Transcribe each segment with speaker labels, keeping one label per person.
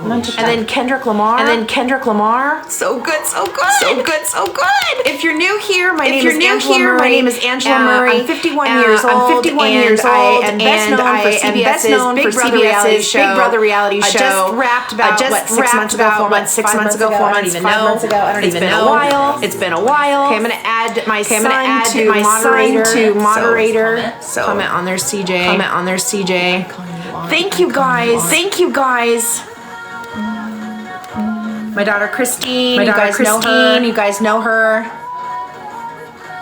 Speaker 1: And then Kendrick Lamar. So good, so good.
Speaker 2: So good, so good.
Speaker 1: If you're new here, my name is Angela Murray. I'm 51 years old. And best known for CBS's Big Brother reality show. Just wrapped about 6 months ago, 4 months, 6 months ago, 4 months, 5 months ago. I don't even know. It's been a while. Okay, I'm gonna add my son to moderator. So comment on their CJ. Thank you guys. My daughter Christine. You guys know her.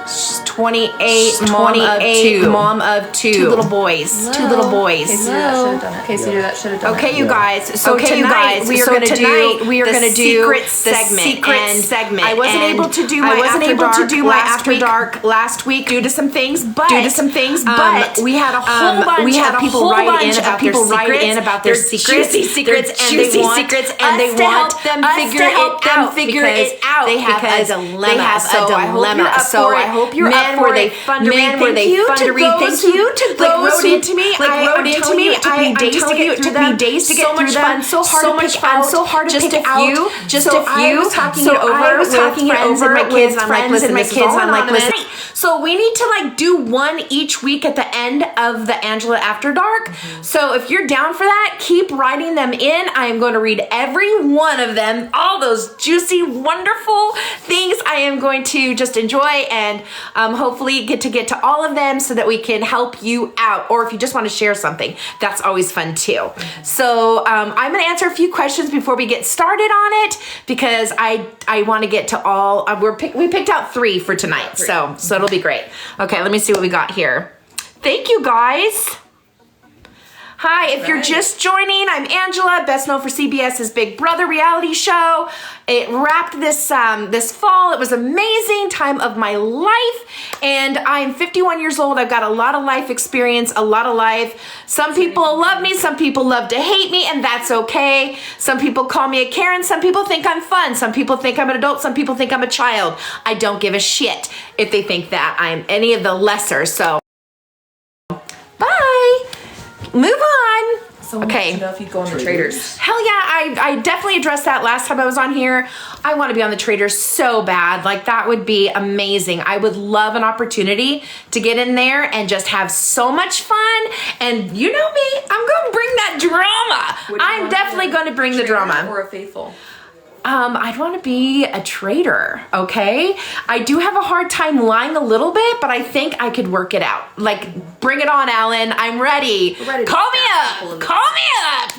Speaker 1: She's 28, mom of two. Two little boys.
Speaker 2: Casey, that should have done it.
Speaker 1: Okay, you guys. So tonight we are going to do the secret segment. I wasn't able to do my after dark last week due to some things, but we had a whole bunch of people write in about their juicy secrets, and they want them figure it out. They have a dilemma. So I hope you're up for it. Fun to read. Thank you to those who wrote into me. It took me days to get through them. So hard to pick out. Just a few. I was talking it over with friends and my kids. I'm like, listen. So we need to do one each week at the end of the Angela After Dark. So if you're down for that, keep writing them in. I am going to read every one of them. All those juicy, wonderful things I am going to just enjoy and hopefully get to all of them so that we can help you out. Or if you just want to share something, that's always fun too. So I'm going to answer a few questions before we get started on it because I want to get to all. We picked out 3 for tonight, so it'll be great. Okay, let me see what we got here. Thank you guys. Hi, if you're just joining, I'm Angela, best known for CBS's Big Brother reality show. It wrapped this fall. It was an amazing time of my life, and I'm 51 years old. I've got a lot of life experience, a lot of life. Some people love me, some people love to hate me, and that's okay. Some people call me a Karen, some people think I'm fun, some people think I'm an adult, some people think I'm a child. I don't give a shit if they think that I'm any of the lesser, so bye. Move on.
Speaker 2: Someone wants to know if you go on the traders.
Speaker 1: Hell yeah, I definitely addressed that last time I was on here. I want to be on the traders so bad. That would be amazing. I would love an opportunity to get in there and just have so much fun. And you know me, I'm going to bring that drama. I'm definitely going to bring the drama.
Speaker 2: Or a faithful?
Speaker 1: I'd want to be a trader, okay? I do have a hard time lying a little bit, but I think I could work it out. Bring it on, Alan. I'm ready. Call me up.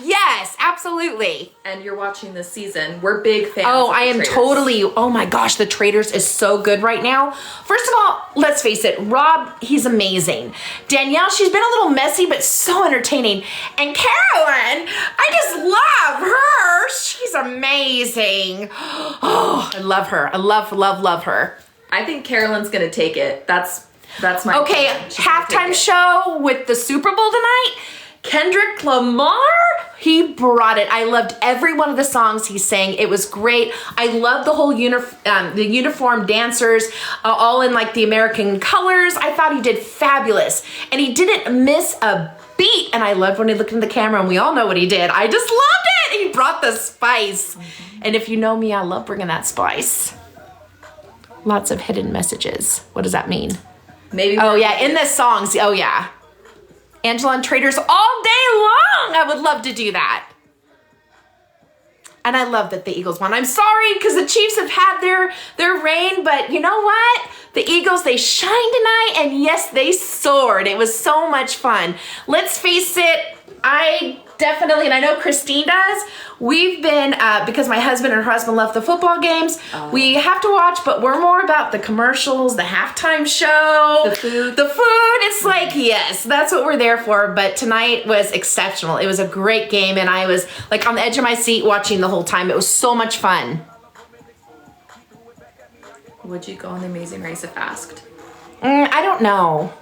Speaker 1: Yes, absolutely.
Speaker 2: And you're watching this season. We're big fans.
Speaker 1: Oh, I am totally. Oh my gosh, the Traders is so good right now. First of all, let's face it, Rob, he's amazing. Danielle, she's been a little messy, but so entertaining. And Carolyn, I just love her. She's amazing. Oh, I love her. I love her.
Speaker 2: I think Carolyn's gonna take it. That's my
Speaker 1: okay. Halftime show with the Super Bowl tonight. Kendrick Lamar, he brought it. I loved every one of the songs he sang. It was great. I love the whole the uniform dancers, all in the American colors. I thought he did fabulous, and he didn't miss a beat. And I loved when he looked in the camera, and we all know what he did. I just loved it. He brought the spice. And if you know me, I love bringing that spice. Lots of hidden messages. What does that mean?
Speaker 2: Maybe.
Speaker 1: Oh yeah, in the songs. Oh yeah. Angela and Traders all day long. I would love to do that. And I love that the Eagles won. I'm sorry because the Chiefs have had their reign, but you know what? The Eagles, they shined tonight, and yes, they soared. It was so much fun. Let's face it, I definitely, and I know Christine does, we've been, because my husband and her husband left the football games, we have to watch, but we're more about the commercials, the halftime show.
Speaker 2: The food.
Speaker 1: It's yes, that's what we're there for, but tonight was exceptional. It was a great game, and I was on the edge of my seat watching the whole time. It was so much fun.
Speaker 2: Would you go on The Amazing Race if asked?
Speaker 1: I don't know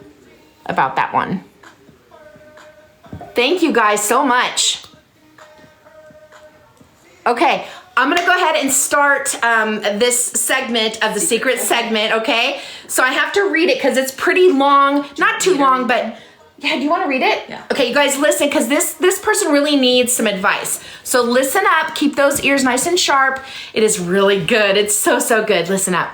Speaker 1: about that one. Thank you guys so much. Okay, I'm gonna go ahead and start this segment of the secret segment, okay? So I have to read it because it's pretty long, not too long, but Yeah, do you want to read it?
Speaker 2: Yeah.
Speaker 1: Okay, you guys listen, because this person really needs some advice. So listen up. Keep those ears nice and sharp. It is really good. It's so, so good. Listen up.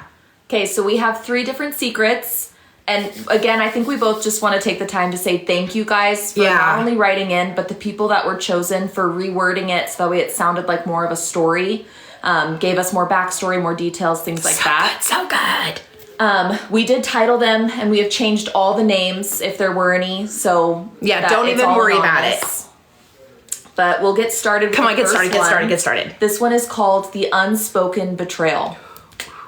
Speaker 2: Okay, so we have 3 different secrets. And again, I think we both just want to take the time to say thank you guys for not only writing in, but the people that were chosen for rewording it so that way it sounded like more of a story, gave us more backstory, more details, things like that.
Speaker 1: So good.
Speaker 2: We did title them, and we have changed all the names if there were any. So
Speaker 1: yeah, don't even worry about it.
Speaker 2: But we'll get started.
Speaker 1: Come on, get started.
Speaker 2: This one is called The Unspoken Betrayal.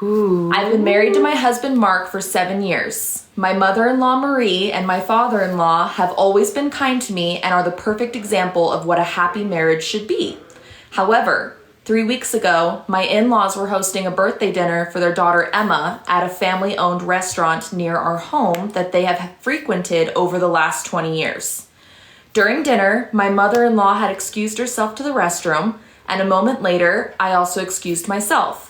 Speaker 2: Ooh. I've been married to my husband Mark for 7 years. My mother-in-law Marie and my father-in-law have always been kind to me and are the perfect example of what a happy marriage should be. However, 3 weeks ago, my in-laws were hosting a birthday dinner for their daughter Emma at a family-owned restaurant near our home that they have frequented over the last 20 years. During dinner, my mother-in-law had excused herself to the restroom, and a moment later, I also excused myself.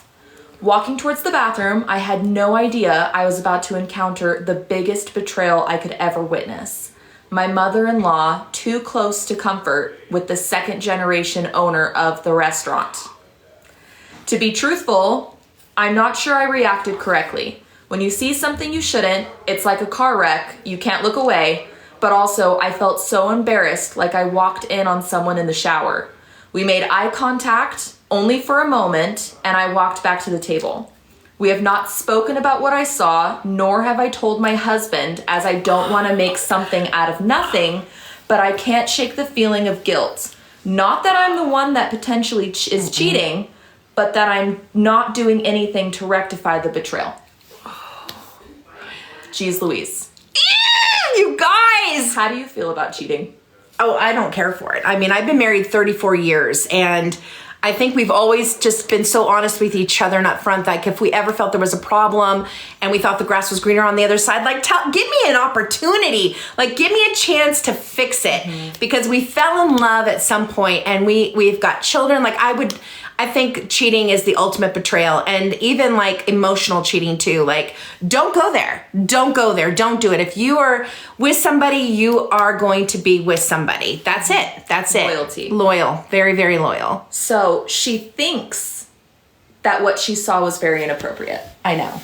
Speaker 2: Walking towards the bathroom, I had no idea I was about to encounter the biggest betrayal I could ever witness. My mother-in-law, too close to comfort with the second-generation owner of the restaurant. To be truthful, I'm not sure I reacted correctly. When you see something you shouldn't, it's like a car wreck, you can't look away, but also I felt so embarrassed like I walked in on someone in the shower. We made eye contact, only for a moment, and I walked back to the table. We have not spoken about what I saw, nor have I told my husband, as I don't want to make something out of nothing, but I can't shake the feeling of guilt. Not that I'm the one that potentially is cheating, but that I'm not doing anything to rectify the betrayal. Jeez Louise.
Speaker 1: You guys!
Speaker 2: How do you feel about cheating?
Speaker 1: Oh, I don't care for it. I mean, I've been married 34 years, and I think we've always just been so honest with each other and up front. Like, if we ever felt there was a problem and we thought the grass was greener on the other side, like, give me an opportunity. Like, give me a chance to fix it. Mm-hmm. Because we fell in love at some point, and we've got children. Like, I think cheating is the ultimate betrayal, and even like emotional cheating too. Like, don't go there. Don't go there. Don't do it. If you are with somebody, you are going to be with somebody. That's it. That's it.
Speaker 2: Loyalty.
Speaker 1: Loyal. Very, very loyal.
Speaker 2: So she thinks that what she saw was very inappropriate.
Speaker 1: I know.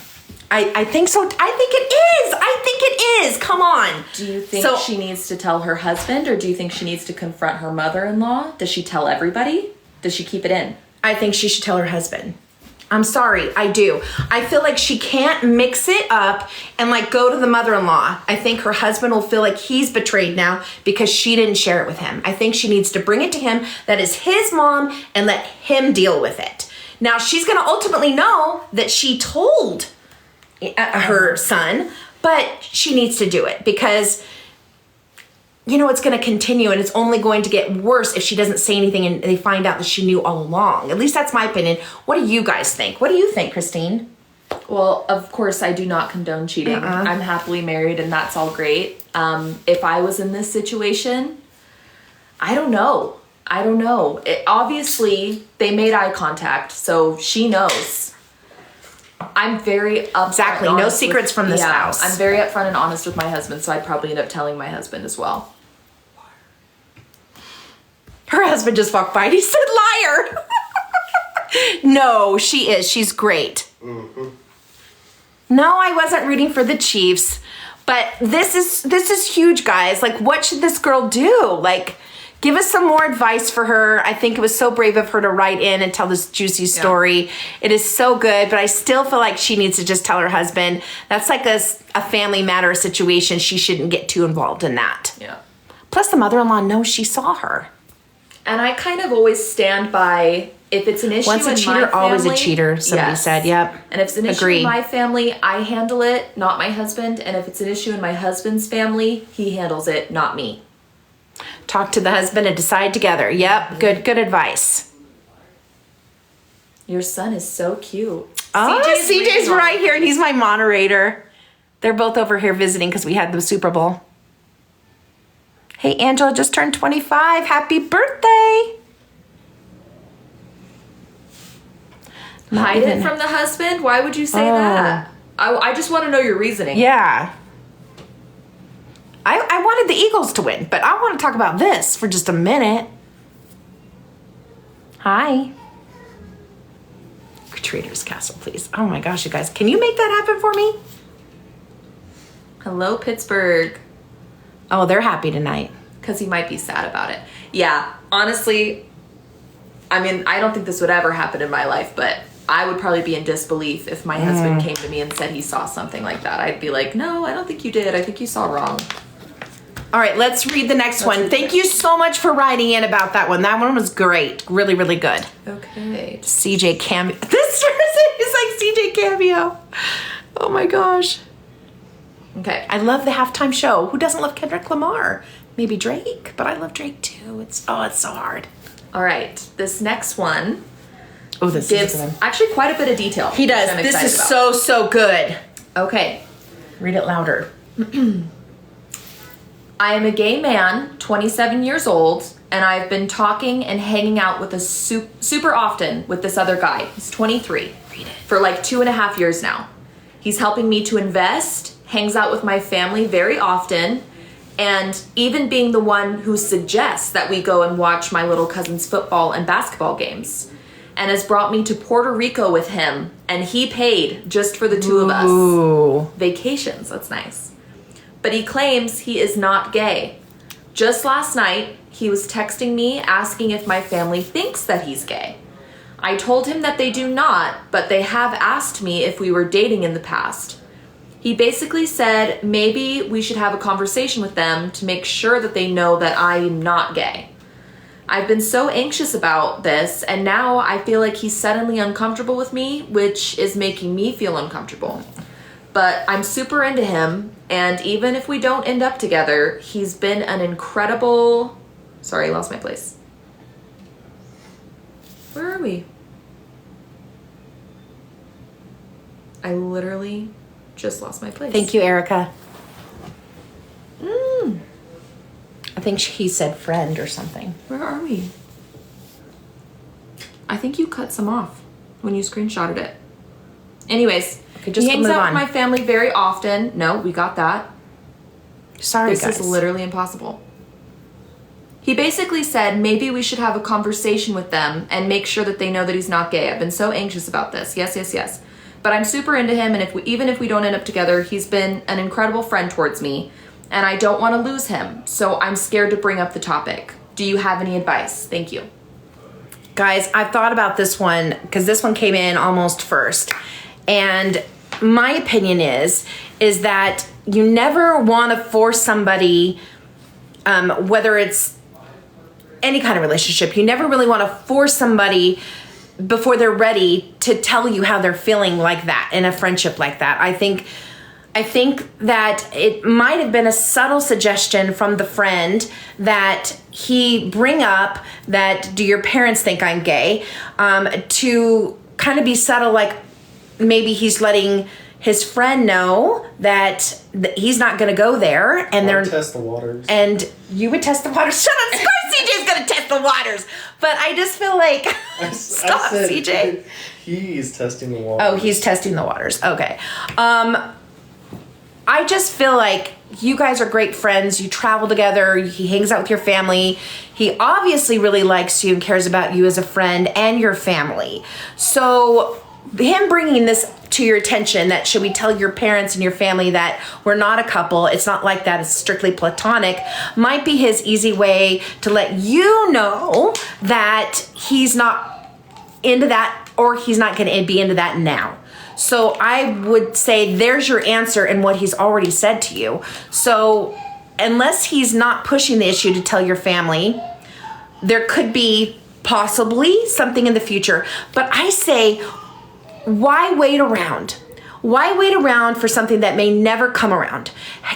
Speaker 1: I think so. I think it is. I think it is. Come on.
Speaker 2: Do you think she needs to tell her husband, or do you think she needs to confront her mother-in-law? Does she tell everybody? Does she keep it in?
Speaker 1: I think she should tell her husband. I'm sorry, I do. I feel like she can't mix it up and like go to the mother-in-law. I think her husband will feel like he's betrayed now because she didn't share it with him. I think she needs to bring it to him. That is his mom, and let him deal with it. Now, she's going to ultimately know that she told her son, but she needs to do it because it's going to continue, and it's only going to get worse if she doesn't say anything and they find out that she knew all along. At least that's my opinion. What do you guys think? What do you think, Christine?
Speaker 2: Well, of course, I do not condone cheating. I'm happily married, and that's all great. If I was in this situation, I don't know. Obviously, they made eye contact, so she knows. I'm very upfront.
Speaker 1: Exactly. No secrets from this house.
Speaker 2: I'm very upfront and honest with my husband, so I'd probably end up telling my husband as well.
Speaker 1: Her husband just walked by and he said, liar. No, she is. She's great. Mm-hmm. No, I wasn't rooting for the Chiefs, but this is huge, guys. Like, what should this girl do? Like, give us some more advice for her. I think it was so brave of her to write in and tell this juicy story. Yeah. It is so good, but I still feel like she needs to just tell her husband. That's like a family matter situation. She shouldn't get too involved in that.
Speaker 2: Yeah.
Speaker 1: Plus, the mother-in-law knows she saw her.
Speaker 2: And I kind of always stand by, if it's an issue
Speaker 1: Once a cheater, always a cheater, somebody said. Yep.
Speaker 2: And if it's an issue in my family, I handle it, not my husband. And if it's an issue in my husband's family, he handles it, not me.
Speaker 1: Talk to the husband and decide together. Yep. Good advice.
Speaker 2: Your son is so cute.
Speaker 1: Oh, CJ's right here, and he's my moderator. They're both over here visiting because we had the Super Bowl. Hey, Angela just turned 25. Happy birthday.
Speaker 2: Hide it from the husband? Why would you say that? I just want to know your reasoning.
Speaker 1: Yeah. I want wanted the Eagles to win, but I want to talk about this for just a minute. Hi. Traitors Castle, please. Oh my gosh, you guys. Can you make that happen for me?
Speaker 2: Hello, Pittsburgh.
Speaker 1: Oh, they're happy tonight.
Speaker 2: Because he might be sad about it. Yeah, honestly, I mean, I don't think this would ever happen in my life, but I would probably be in disbelief if my husband came to me and said he saw something like that. I'd be like, no, I don't think you did. I think you saw wrong.
Speaker 1: All right, let's read the next one. Thank you so much for writing in about that one. That one was great. Really, really good.
Speaker 2: Okay.
Speaker 1: CJ Cameo. This person is like CJ Cameo. Oh my gosh.
Speaker 2: Okay.
Speaker 1: I love the halftime show. Who doesn't love Kendrick Lamar? Maybe Drake, but I love Drake too. It's so hard.
Speaker 2: All right. This next one
Speaker 1: this
Speaker 2: gives
Speaker 1: is
Speaker 2: actually quite a bit of detail.
Speaker 1: He does. This is so good.
Speaker 2: Okay.
Speaker 1: Read it louder.
Speaker 2: I am a gay man, 27 years old, and I've been talking and hanging out with super often with this other guy. He's 23.
Speaker 1: Read it.
Speaker 2: For like 2.5 years now. He's helping me to invest, hangs out with my family very often, and even being the one who suggests that we go and watch my little cousin's football and basketball games. And has brought me to Puerto Rico with him, and he paid just for the two of us. Vacations, that's nice. But he claims he is not gay. Just last night, he was texting me asking if my family thinks that he's gay. I told him that they do not, but they have asked me if we were dating in the past. He basically said maybe we should have a conversation with them to make sure that they know that I am not gay. I've been so anxious about this, and now I feel like he's suddenly uncomfortable with me, which is making me feel uncomfortable. But I'm super into him, and even if we don't end up together, he's been an incredible... Sorry, I lost my place. Where are we? I literally just lost my place.
Speaker 1: Thank you, Erica. I think he said friend or something.
Speaker 2: Where are we? I think you cut some off when you screenshotted it. Anyways,
Speaker 1: okay, just
Speaker 2: he hangs out with my family very often. No, we got that.
Speaker 1: Sorry, guys.
Speaker 2: This is literally impossible. He basically said maybe we should have a conversation with them and make sure that they know that he's not gay. I've been so anxious about this. Yes. But I'm super into him, and even if we don't end up together, he's been an incredible friend towards me, and I don't want to lose him, so I'm scared to bring up the topic. Do you have any advice? Thank you.
Speaker 1: Guys, I've thought about this one because this one came in almost first. And my opinion is that you never want to force somebody, whether it's any kind of relationship, you never really want to force somebody before they're ready to tell you how they're feeling like that in a friendship like that. I think that it might have been a subtle suggestion from the friend that he bring up that, do your parents think I'm gay? To kind of be subtle, like maybe he's letting his friend know that he's not going to go there, and they're
Speaker 3: test the waters.
Speaker 1: And you would test the waters. Shut up! Of course, CJ's going to test the waters. But I just feel like stop, I said, CJ.
Speaker 3: He's testing the waters.
Speaker 1: Oh, he's testing the waters. Okay. I just feel like you guys are great friends. You travel together. He hangs out with your family. He obviously really likes you and cares about you as a friend and your family. So him bringing this to your attention, that should we tell your parents and your family that we're not a couple, it's not like that, it's strictly platonic, might be his easy way to let you know that he's not into that, or he's not going to be into that now. So I would say there's your answer in what he's already said to you. So unless he's not pushing the issue to tell your family, there could be possibly something in the future. But I say, why wait around? Why wait around for something that may never come around?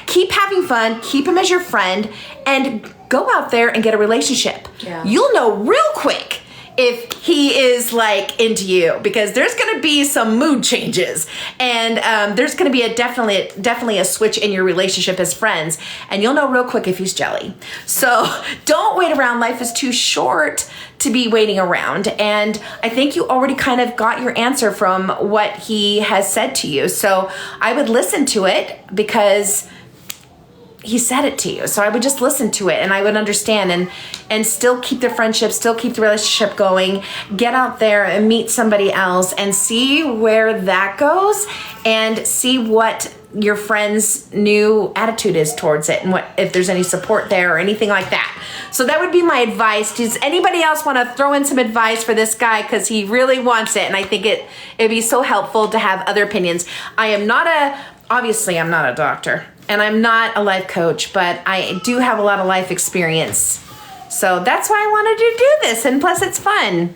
Speaker 1: Keep having fun, keep him as your friend, and go out there and get a relationship.
Speaker 2: Yeah.
Speaker 1: You'll know real quick if he is like into you, because there's going to be some mood changes, and there's going to be definitely a switch in your relationship as friends, and you'll know real quick if he's jelly. So don't wait around. Life is too short to be waiting around, and I think you already kind of got your answer from what he has said to you. So I would listen to it, because he said it to you. So I would just listen to it and I would understand and still keep the friendship, still keep the relationship going, get out there and meet somebody else and see where that goes and see what your friend's new attitude is towards it and what if there's any support there or anything like that. So that would be my advice. Does anybody else want to throw in some advice for this guy? Because he really wants it and I think it'd be so helpful to have other opinions. Obviously I'm not a doctor. And I'm not a life coach, but I do have a lot of life experience. So that's why I wanted to do this. And plus it's fun.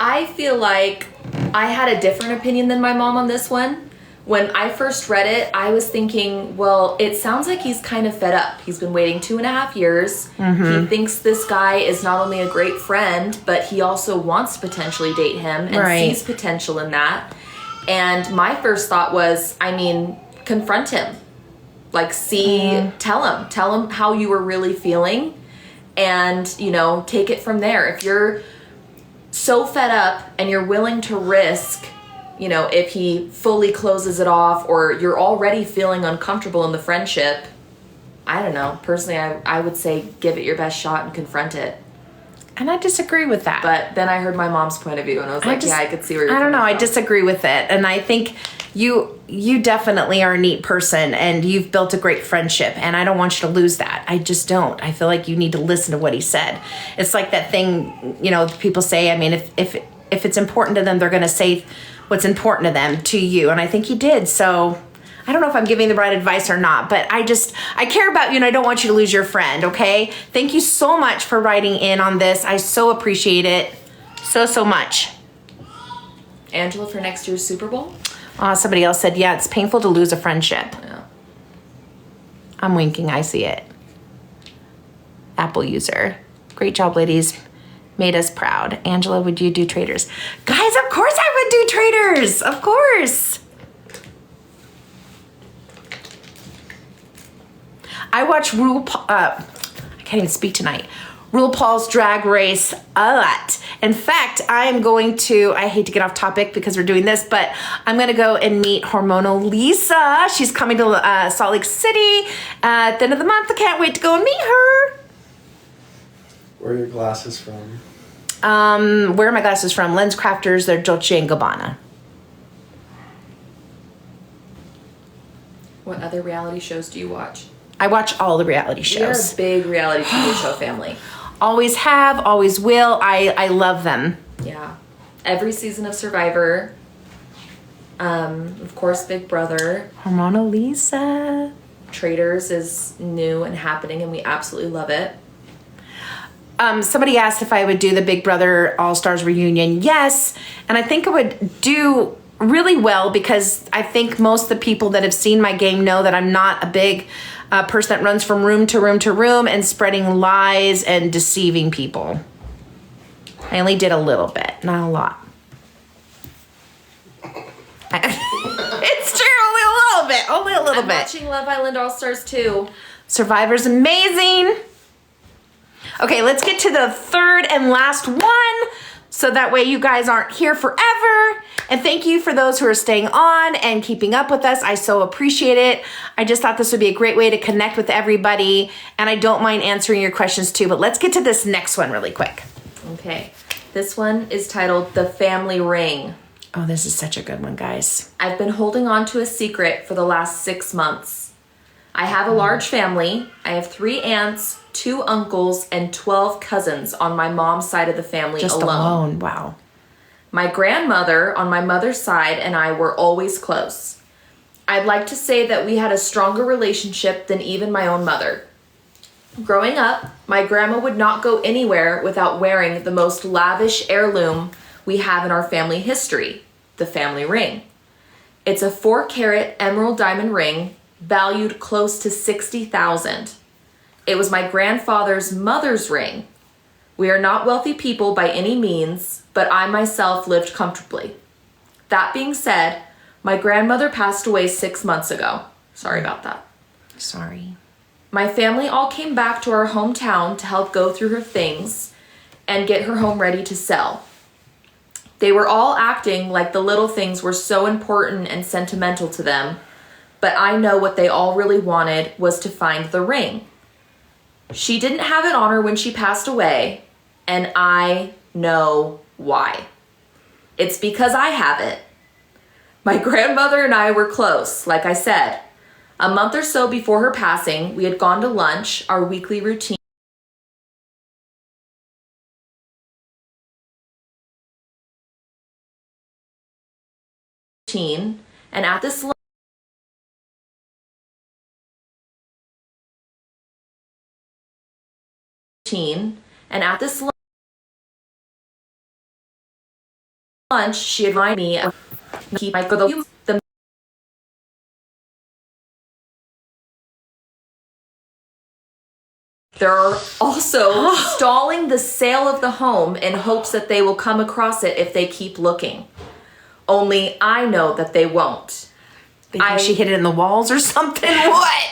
Speaker 2: I feel like I had a different opinion than my mom on this one. When I first read it, I was thinking, well, it sounds like he's kind of fed up. He's been waiting 2.5 years. He thinks this guy is not only a great friend, but he also wants to potentially date him and sees potential in that. And my first thought was, confront him. Like, tell him how you were really feeling and, take it from there. If you're so fed up and you're willing to risk, if he fully closes it off or you're already feeling uncomfortable in the friendship, I don't know. Personally, I would say give it your best shot and confront it.
Speaker 1: And I disagree with that.
Speaker 2: But then I heard my mom's point of view and I was like, I could see where you're coming from.
Speaker 1: I disagree with it. And I think you definitely are a neat person and you've built a great friendship and I don't want you to lose that. I just don't. I feel like you need to listen to what he said. It's like that thing, people say, if it's important to them, they're going to say what's important to them to you. And I think he did. So I don't know if I'm giving the right advice or not, but I care about you and I don't want you to lose your friend, okay? Thank you so much for writing in on this. I so appreciate it so much.
Speaker 2: Angela, for next year's Super Bowl?
Speaker 1: Somebody else said, yeah, it's painful to lose a friendship.
Speaker 2: Yeah.
Speaker 1: I'm winking, I see it. Apple user. Great job, ladies. Made us proud. Angela, would you do traders? Guys, of course I would do traders. Of course. I watch I can't even speak tonight. RuPaul's Drag Race a lot. In fact, I hate to get off topic because we're doing this, but I'm going to go and meet Hormonal Lisa. She's coming to Salt Lake City at the end of the month. I can't wait to go and meet her.
Speaker 3: Where are your glasses from?
Speaker 1: Where are my glasses from? Lens Crafters. They're Dolce & Gabbana.
Speaker 2: What other reality shows do you watch?
Speaker 1: I watch all the reality shows.
Speaker 2: You're a big reality TV show family.
Speaker 1: Always have, always will. I love them.
Speaker 2: Yeah. Every season of Survivor. Of course, Big Brother.
Speaker 1: Hormonal Lisa.
Speaker 2: Traders is new and happening, and we absolutely love it.
Speaker 1: Somebody asked if I would do the Big Brother All-Stars reunion. Yes. And I think I would do really well because I think most of the people that have seen my game know that I'm not a big person that runs from room to room to room and spreading lies and deceiving people. I only did a little bit, not a lot. It's true, only a little bit.
Speaker 2: I'm watching Love Island All-Stars 2.
Speaker 1: Survivor's amazing. Okay, let's get to the third and last one so that way you guys aren't here forever. And thank you for those who are staying on and keeping up with us. I so appreciate it. I just thought this would be a great way to connect with everybody, and I don't mind answering your questions too, but let's get to this next one really quick.
Speaker 2: Okay, this one is titled The Family Ring.
Speaker 1: Oh, this is such a good one, guys.
Speaker 2: I've been holding on to a secret for the last 6 months. I have a large family. I have 3 aunts, 2 uncles, and 12 cousins on my mom's side of the family
Speaker 1: Just alone. Wow.
Speaker 2: My grandmother on my mother's side and I were always close. I'd like to say that we had a stronger relationship than even my own mother. Growing up, my grandma would not go anywhere without wearing the most lavish heirloom we have in our family history, the family ring. It's a 4-carat emerald diamond ring valued close to $60,000. It was my grandfather's mother's ring. We are not wealthy people by any means, but I myself lived comfortably. That being said, my grandmother passed away 6 months ago. Sorry about that.
Speaker 1: Sorry.
Speaker 2: My family all came back to our hometown to help go through her things and get her home ready to sell. They were all acting like the little things were so important and sentimental to them, but I know what they all really wanted was to find the ring. She didn't have it on her when she passed away, and I know why. It's because I have it. My grandmother and I were close, like I said. A month or so before her passing, we had gone to lunch, our weekly routine. And at this lunch, she advised me of keep my the They're also stalling the sale of the home in hopes that they will come across it if they keep looking. Only I know that they won't.
Speaker 1: They think she hid it in the walls or something? What?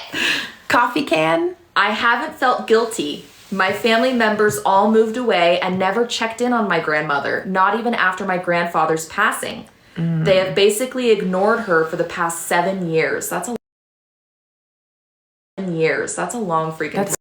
Speaker 1: Coffee can?
Speaker 2: I haven't felt guilty. My family members all moved away and never checked in on my grandmother, not even after my grandfather's passing. They have basically ignored her for the past 7 years. That's a long freaking time.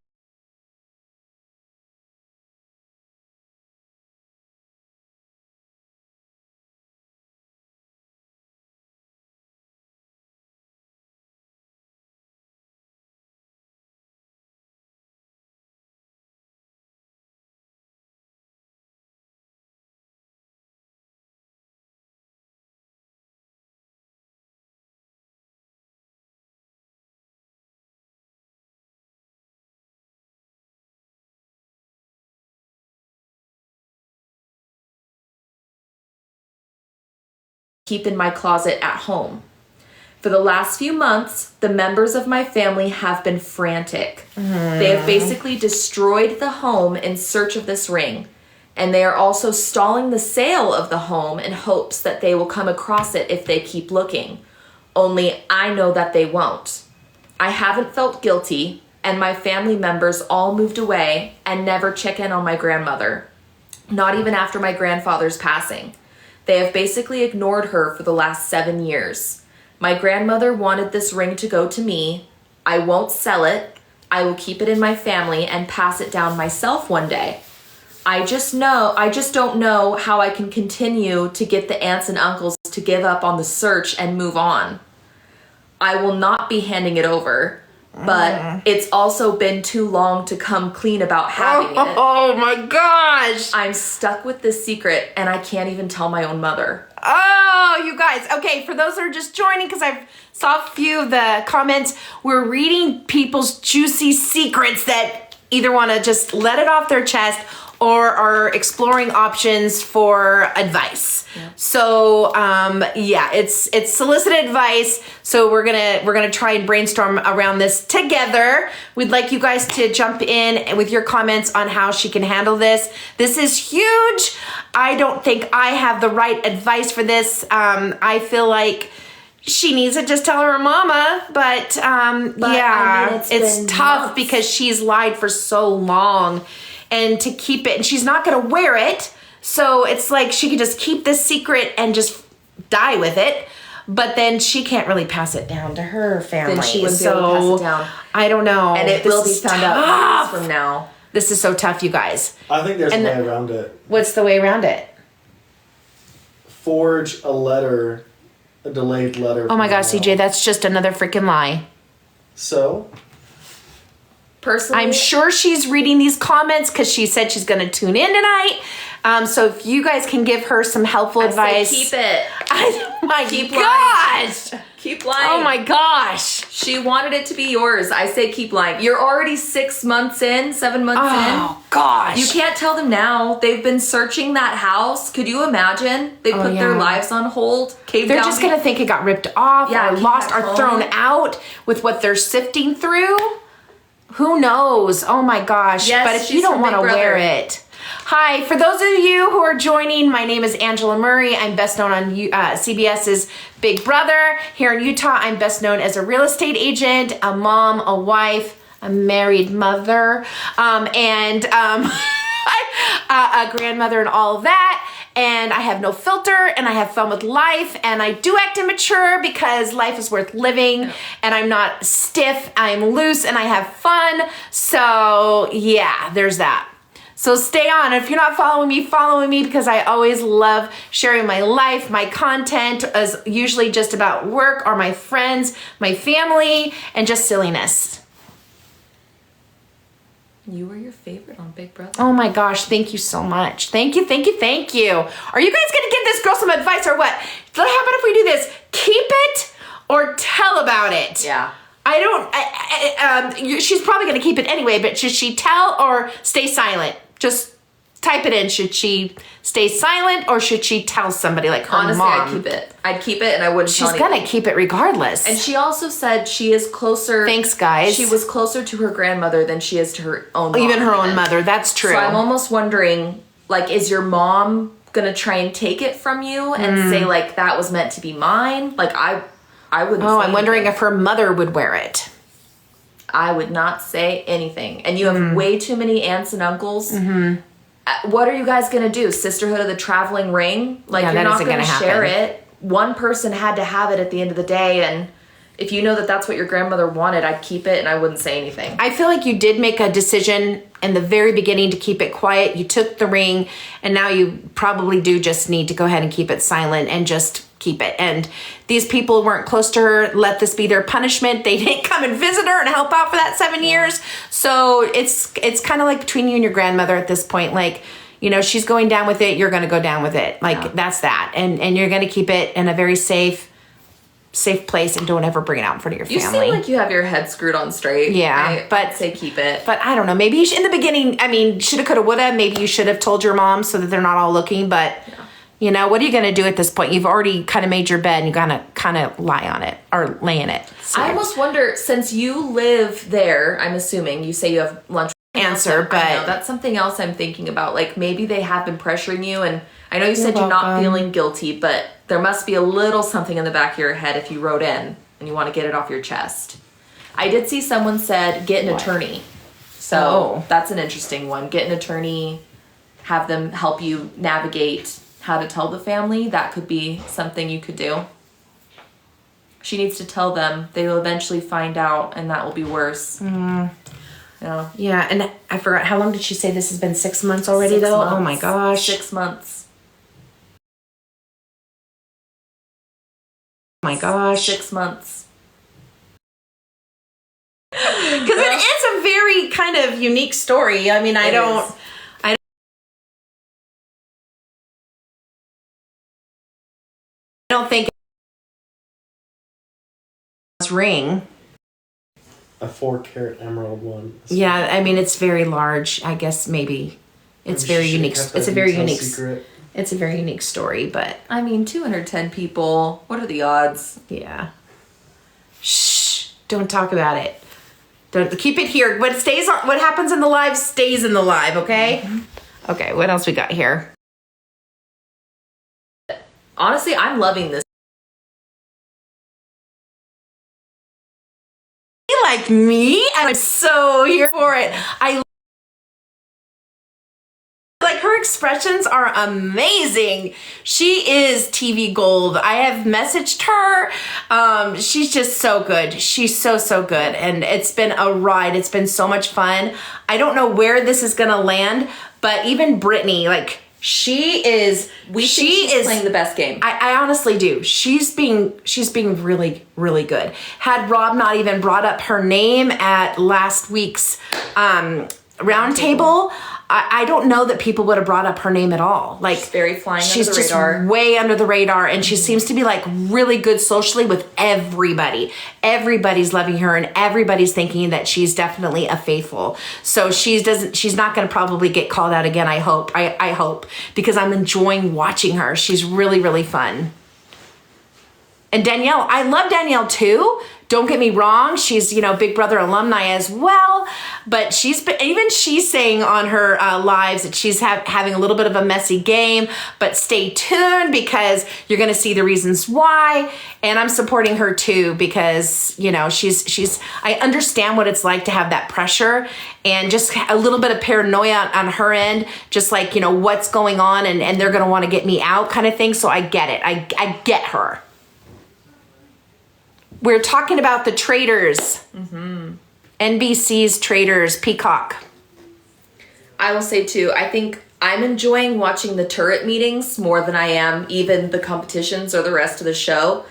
Speaker 2: Keep in my closet at home. For the last few months, the members of my family have been frantic. They have basically destroyed the home in search of this ring, and they are also stalling the sale of the home in hopes that they will come across it if they keep looking. Only I know that they won't. I haven't felt guilty, and my family members all moved away and never check in on my grandmother, not even after my grandfather's passing. They have basically ignored her for the last 7 years. My grandmother wanted this ring to go to me. I won't sell it. I will keep it in my family and pass it down myself one day. I just don't know how I can continue to get the aunts and uncles to give up on the search and move on. I will not be handing it over, but it's also been too long to come clean about having it.
Speaker 1: Oh my gosh.
Speaker 2: I'm stuck with this secret and I can't even tell my own mother.
Speaker 1: Oh, you guys. Okay, for those that are just joining, because I saw a few of the comments, we're reading people's juicy secrets that either want to just let it off their chest or are exploring options for advice. Yeah. So it's solicited advice. So we're gonna try and brainstorm around this together. We'd like you guys to jump in with your comments on how she can handle this. This is huge. I don't think I have the right advice for this. I feel like she needs to just tell her mama, but I mean, it's tough because she's lied for so long. And to keep it, and she's not going to wear it. So it's like she could just keep this secret and just die with it. But then she can't really pass it down to her family.
Speaker 2: Then she wouldn't be able to pass it down.
Speaker 1: I don't know.
Speaker 2: And it will be found out years from now.
Speaker 1: This is so tough, you guys.
Speaker 3: I think there's a way around it.
Speaker 1: What's the way around it?
Speaker 3: Forge a letter, a delayed letter.
Speaker 1: Oh my gosh, CJ, that's just another freaking lie.
Speaker 3: So?
Speaker 2: Personally,
Speaker 1: I'm sure she's reading these comments because she said she's going to tune in tonight. So if you guys can give her some helpful advice.
Speaker 2: Keep it.
Speaker 1: Keep gosh.
Speaker 2: Lying. Keep lying.
Speaker 1: Oh my gosh.
Speaker 2: She wanted it to be yours. I say keep lying. You're already 7 months in.
Speaker 1: Oh gosh.
Speaker 2: You can't tell them now. They've been searching that house. Could you imagine? They put their lives on hold.
Speaker 1: They're just going to think it got ripped off or lost or thrown out with what they're sifting through. Who knows? Oh my gosh.
Speaker 2: Yes,
Speaker 1: but if you don't want to wear it. Hi, for those of you who are joining, my name is Angela Murray. I'm best known on CBS's Big Brother. Here in Utah, I'm best known as a real estate agent, a mom, a wife, a married mother, and a grandmother and all of that. and I have no filter, and I have fun with life, and I do act immature because life is worth living, and I'm not stiff, I'm loose, and I have fun. So yeah, there's that. So stay on. If you're not following me because I always love sharing my life. My content is usually just about work or my friends, my family, and just silliness.
Speaker 2: You were your favorite on Big Brother.
Speaker 1: Oh my gosh, thank you so much. Thank you. Are you guys gonna give this girl some advice or what? How about if we do this? Keep it or tell about it?
Speaker 2: Yeah.
Speaker 1: She's probably gonna keep it anyway, but should she tell or stay silent? Just type it in. Should she stay silent or should she tell somebody like her
Speaker 2: Honestly,
Speaker 1: mom?
Speaker 2: I'd keep it and I wouldn't tell anyone.
Speaker 1: She's gonna keep it regardless.
Speaker 2: And she also said she is closer.
Speaker 1: Thanks, guys.
Speaker 2: She was closer to her grandmother than she is to her own mom.
Speaker 1: Even her own mother. That's true.
Speaker 2: So I'm almost wondering, like, is your mom gonna try and take it from you and say like that was meant to be mine? Like I wouldn't.
Speaker 1: Oh, I'm wondering if her mother would wear it.
Speaker 2: I would not say anything. And you have way too many aunts and uncles. What are you guys going to do? Sisterhood of the Traveling Ring? Like, you're not going to share it. One person had to have it at the end of the day. And if you know that that's what your grandmother wanted, I'd keep it and I wouldn't say anything.
Speaker 1: I feel like you did make a decision in the very beginning to keep it quiet. You took the ring and now you probably do just need to go ahead and keep it silent and just keep it. And these people weren't close to her. Let this be their punishment. They didn't come and visit her and help out for that 7 years. So it's kind of like between you and your grandmother at this point. Like, you know, she's going down with it. You're going to go down with it. Like that's that. And you're going to keep it in a very safe place and don't ever bring it out in front of your family.
Speaker 2: You seem like you have your head screwed on straight.
Speaker 1: Yeah.
Speaker 2: I'd say keep it.
Speaker 1: But I don't know. Maybe in the beginning, I mean, shoulda, coulda, woulda. Maybe you should have told your mom so that they're not all looking. But you know, what are you going to do at this point? You've already kind of made your bed and you're going to kind of lie on it or lay in it. So.
Speaker 2: I almost wonder, since you live there, I'm assuming you say you have lunch.
Speaker 1: But
Speaker 2: that's something else I'm thinking about. Like maybe they have been pressuring you, and I know you said you're not feeling guilty, but there must be a little something in the back of your head if you wrote in and you want to get it off your chest. I did see someone said get an attorney. So that's an interesting one. Get an attorney, have them help you navigate how to tell the family. That could be something you could do. She needs to tell them. They will eventually find out, and that will be worse.
Speaker 1: Yeah, and I forgot, how long did she say this has been? 6 months already,
Speaker 2: 6
Speaker 1: though?
Speaker 2: months.
Speaker 1: Oh my gosh.
Speaker 2: 6 months.
Speaker 1: Oh my gosh.
Speaker 2: 6 months.
Speaker 1: Because it is a very kind of unique story. I mean, I don't think it's ring.
Speaker 3: A 4-carat emerald one.
Speaker 1: Yeah, I mean it's very large. I guess maybe it's very unique. It's a very unique.
Speaker 3: Secret.
Speaker 1: It's a very unique story, but
Speaker 2: I mean 210 people. What are the odds?
Speaker 1: Yeah. Shh! Don't talk about it. Don't keep it here. What happens in the live stays in the live. Okay. Okay. What else we got here?
Speaker 2: Honestly, I'm loving this.
Speaker 1: Like me, and I'm so here for it. I like her expressions are amazing. She is TV gold. I have messaged her. She's just so good. She's so good, and it's been a ride. It's been so much fun. I don't know where this is gonna land, but even Brittany, like she is
Speaker 2: playing the best game.
Speaker 1: I honestly do. She's being really good. Had Rob not even brought up her name at last week's roundtable, I don't know that people would have brought up her name at all. Like
Speaker 2: she's very flying under the radar.
Speaker 1: She's just way under the radar, and she seems to be like really good socially with everybody. Everybody's loving her, and everybody's thinking that she's definitely a faithful. So she's not going to probably get called out again. I hope. I hope, because I'm enjoying watching her. She's really fun. And Danielle, I love Danielle too, Don't get me wrong, she's, Big Brother alumni as well, but she's saying on her lives that she's having a little bit of a messy game, but stay tuned because you're going to see the reasons why. And I'm supporting her too because, she's I understand what it's like to have that pressure and just a little bit of paranoia on her end, just like, what's going on and they're going to want to get me out kind of thing. So I get it. I get her. We're talking about the traitors. NBC's traitors, Peacock.
Speaker 2: I will say too, I think I'm enjoying watching the turret meetings more than I am even the competitions or the rest of the show.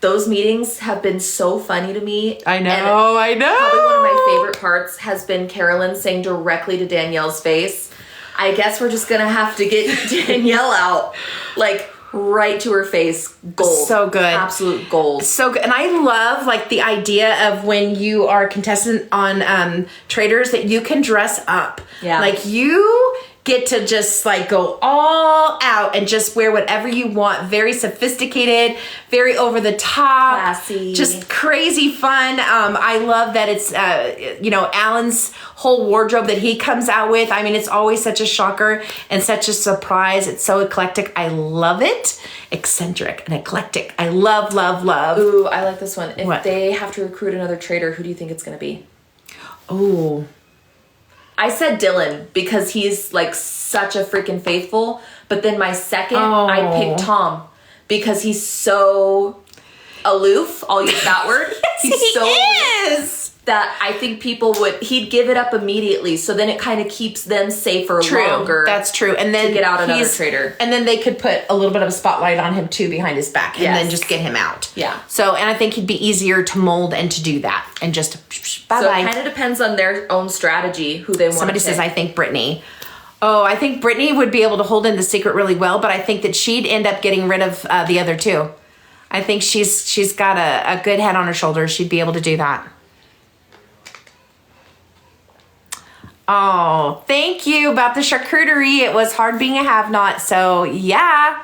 Speaker 2: Those meetings have been so funny to me.
Speaker 1: I know.
Speaker 2: Probably one of my favorite parts has been Carolyn saying directly to Danielle's face, I guess we're just going to have to get Danielle out. Like, right to her face. Gold.
Speaker 1: So good.
Speaker 2: Absolute gold.
Speaker 1: So good. And I love the idea of when you are a contestant on Traitors that you can dress up.
Speaker 2: Yeah.
Speaker 1: You get to just go all out and just wear whatever you want. Very sophisticated, very over the top.
Speaker 2: Classy.
Speaker 1: Just crazy fun. I love that it's, Alan's whole wardrobe that he comes out with. I mean, it's always such a shocker and such a surprise. It's so eclectic. I love it. Eccentric and eclectic. I love, love, love.
Speaker 2: Ooh, I like this one. If
Speaker 1: What?
Speaker 2: they have to recruit another traitor, who do you think it's going to be?
Speaker 1: Oh,
Speaker 2: I said Dylan because he's such a freaking faithful. But then my second, I picked Tom because he's so aloof. I'll use that word. He's so aloof that I think he'd give it up immediately. So then it kind of keeps them safer longer.
Speaker 1: That's true. And then
Speaker 2: to get out another traitor.
Speaker 1: And then they could put a little bit of a spotlight on him too behind his back and then just get him out.
Speaker 2: Yeah.
Speaker 1: So, and I think he'd be easier to mold and to do that and just bye-bye.
Speaker 2: So it kind of depends on their own strategy, who they want.
Speaker 1: Somebody says, I think Brittany. Oh, I think Brittany would be able to hold in the secret really well, but I think that she'd end up getting rid of the other two. I think she's got a good head on her shoulders. She'd be able to do that. Oh, thank you about the charcuterie. It was hard being a have-not, so yeah.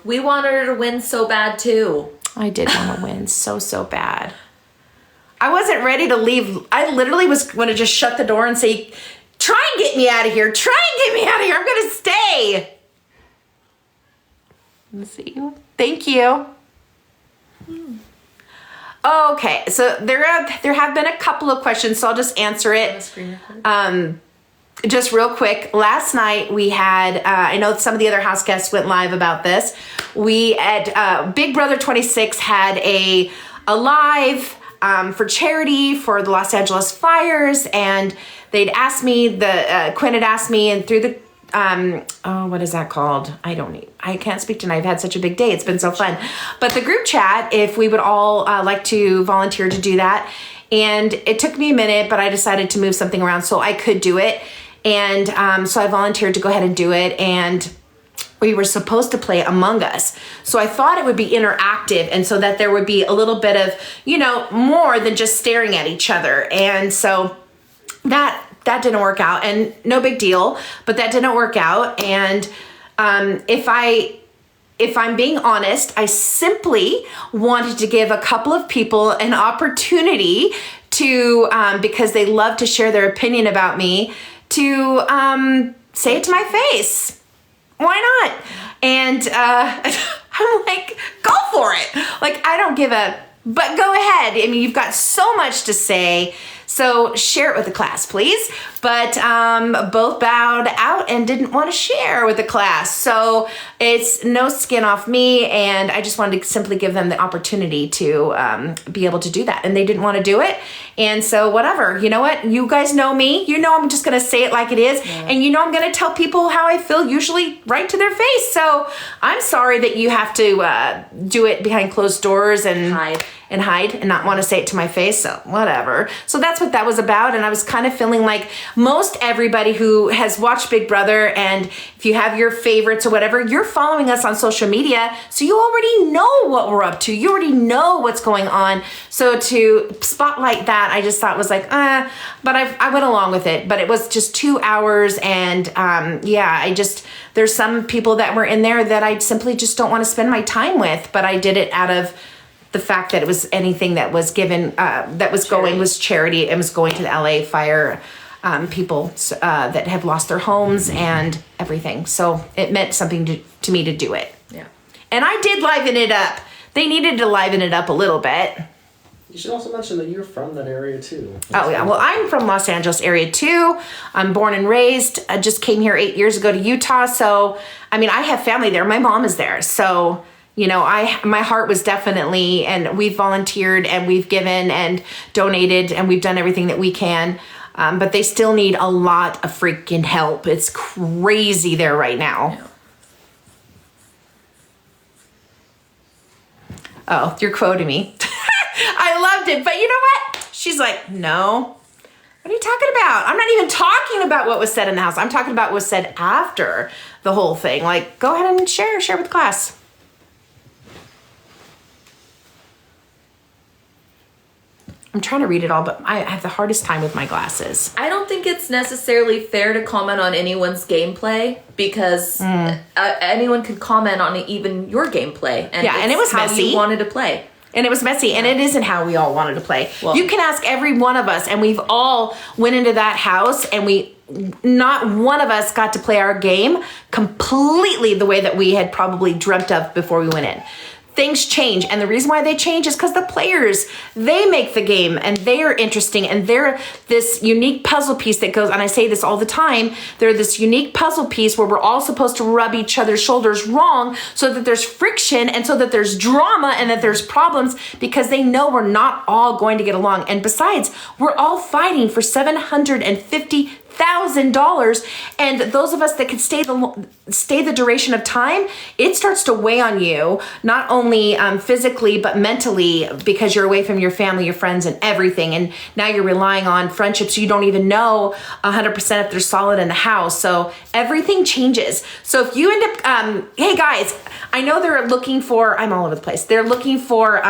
Speaker 2: We wanted her to win so bad too.
Speaker 1: I did want to win so bad. I wasn't ready to leave. I literally was going to just shut the door and say, try and get me out of here. Try and get me out of here. I'm going to stay. Let's see. Thank you. Okay, so there have been a couple of questions, so I'll just answer it. Just real quick. Last night we had, I know some of the other house guests went live about this. We at Big Brother 26 had a live for charity for the Los Angeles fires, and they'd asked me, Quinn had asked me, and through the what is that called? I can't speak tonight. I've had such a big day. It's been so fun. But the group chat, if we would all like to volunteer to do that. And it took me a minute, but I decided to move something around so I could do it. And so I volunteered to go ahead and do it. And we were supposed to play Among Us. So I thought it would be interactive, and so that there would be a little bit of, more than just staring at each other. And so that didn't work out, and no big deal, but that didn't work out. And if I'm being honest, I simply wanted to give a couple of people an opportunity to, because they love to share their opinion about me, to say it to my face. Why not? And I'm like, go for it. I don't give but go ahead. I mean, you've got so much to say. So share it with the class, please. But both bowed out and didn't want to share with the class. So it's no skin off me. And I just wanted to simply give them the opportunity to be able to do that. And they didn't want to do it. And so whatever, you know what? You guys know me. You know I'm just going to say it like it is. Yeah. And you know I'm going to tell people how I feel, usually right to their face. So I'm sorry that you have to do it behind closed doors and hide and not want to say it to my face. So whatever. So that's what that was about. And I was kind of feeling like most everybody who has watched Big Brother, and if you have your favorites or whatever, you're following us on social media. So you already know what we're up to. You already know what's going on. So to spotlight that, I just thought was like, but I went along with it. But it was just 2 hours. And there's some people that were in there that I simply just don't want to spend my time with. But I did it out of the fact that it was anything that was given, that was going, was charity. It was going to the LA fire people that have lost their homes and everything. So it meant something to me to do it.
Speaker 2: Yeah.
Speaker 1: And I did liven it up. They needed to liven it up a little bit.
Speaker 3: You should also mention that you're from that area too.
Speaker 1: Oh yeah, well I'm from Los Angeles area too. I'm born and raised. I just came here 8 years ago to Utah. So, I mean, I have family there. My mom is there. So, you know, my heart was definitely, and we've volunteered and we've given and donated and we've done everything that we can. But they still need a lot of freaking help. It's crazy there right now.
Speaker 2: Yeah.
Speaker 1: Oh, you're quoting me. I loved it. But you know what? She's like, no. What are you talking about? I'm not even talking about what was said in the house. I'm talking about what was said after the whole thing. Like, go ahead and share with class. I'm trying to read it all, but I have the hardest time with my glasses.
Speaker 2: I don't think it's necessarily fair to comment on anyone's gameplay because anyone could comment on even your gameplay. And
Speaker 1: yeah, and it was
Speaker 2: how
Speaker 1: messy.
Speaker 2: You wanted to play.
Speaker 1: And it was messy, and it isn't how we all wanted to play. Well, you can ask every one of us, and we've all went into that house, and not one of us got to play our game completely the way that we had probably dreamt of before we went in. Things change, and the reason why they change is because the players, they make the game, and they are interesting, and they're this unique puzzle piece that goes, and I say this all the time, they're this unique puzzle piece where we're all supposed to rub each other's shoulders wrong so that there's friction and so that there's drama and that there's problems because they know we're not all going to get along. And besides, we're all fighting for $750,000, and those of us that could stay the duration of time, it starts to weigh on you, not only physically but mentally, because you're away from your family, your friends, and everything, and now you're relying on friendships you don't even know 100% if they're solid in the house. So everything changes. So if you end up, hey guys, I know they're looking for, I'm all over the place, they're looking for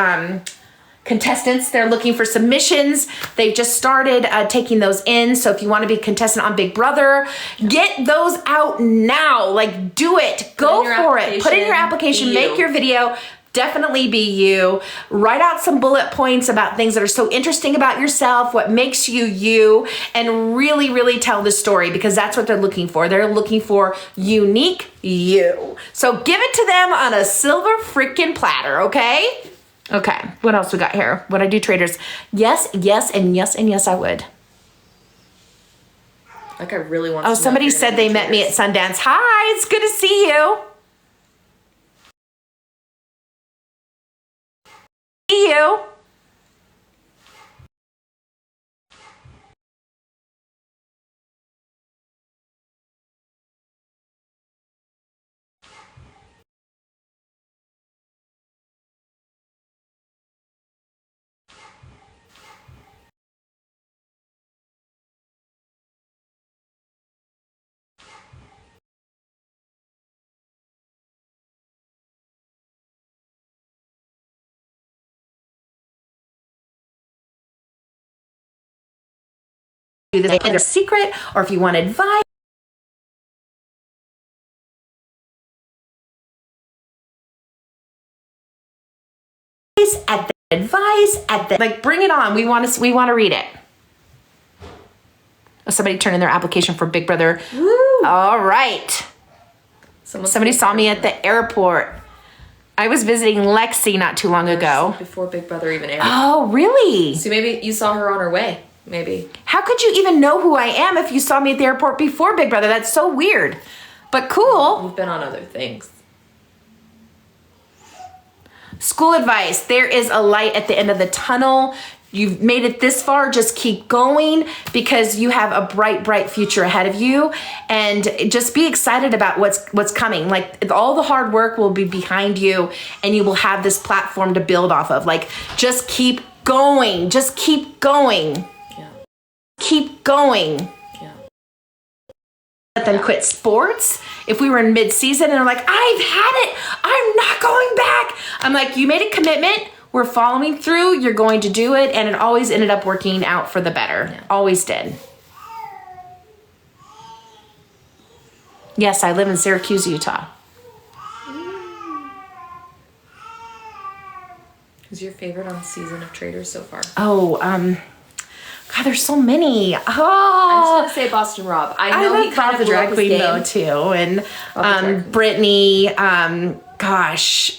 Speaker 1: contestants. They're looking for submissions. They've just started taking those in. So if you want to be a contestant on Big Brother, get those out now. Like, do it. Go for it. Put in your application. Make your video. Definitely be you. Write out some bullet points about things that are so interesting about yourself, what makes you you, and really, really tell the story, because that's what they're looking for. They're looking for unique you. So give it to them on a silver freaking platter, okay? Okay, what else we got here? Would I do traders? Yes, yes, and yes, and yes, I would.
Speaker 2: Like, I really want
Speaker 1: to. Oh, somebody said they met me at Sundance. Hi, it's good to see you. See you. Do this in a secret, or if you want advice. Like, bring it on. We want to read it. Oh, somebody turned in their application for Big Brother. Woo. All right. Somebody saw me at the airport. I was visiting Lexi not too long ago.
Speaker 2: Before Big Brother even aired.
Speaker 1: Oh, really?
Speaker 2: So maybe you saw her on her way. Maybe.
Speaker 1: How could you even know who I am if you saw me at the airport before Big Brother? That's so weird. But cool.
Speaker 2: We've been on other things.
Speaker 1: School advice. There is a light at the end of the tunnel. You've made it this far. Just keep going, because you have a bright, bright future ahead of you. And just be excited about what's coming. Like, all the hard work will be behind you, and you will have this platform to build off of. Like, just keep going. Just keep going. Keep going. Yeah. Let them quit sports. If we were in mid-season and they're like, I've had it, I'm not going back. I'm like, you made a commitment. We're following through. You're going to do it. And it always ended up working out for the better. Yeah. Always did. Yes, I live in Syracuse, Utah.
Speaker 2: Who's your favorite on the season of Traitors so far?
Speaker 1: Oh, God, there's so many. Oh,
Speaker 2: I'm just gonna say Boston Rob. I know he kind of
Speaker 1: the
Speaker 2: blew up
Speaker 1: drag
Speaker 2: his
Speaker 1: queen
Speaker 2: game.
Speaker 1: though too, and Brittany. Gosh,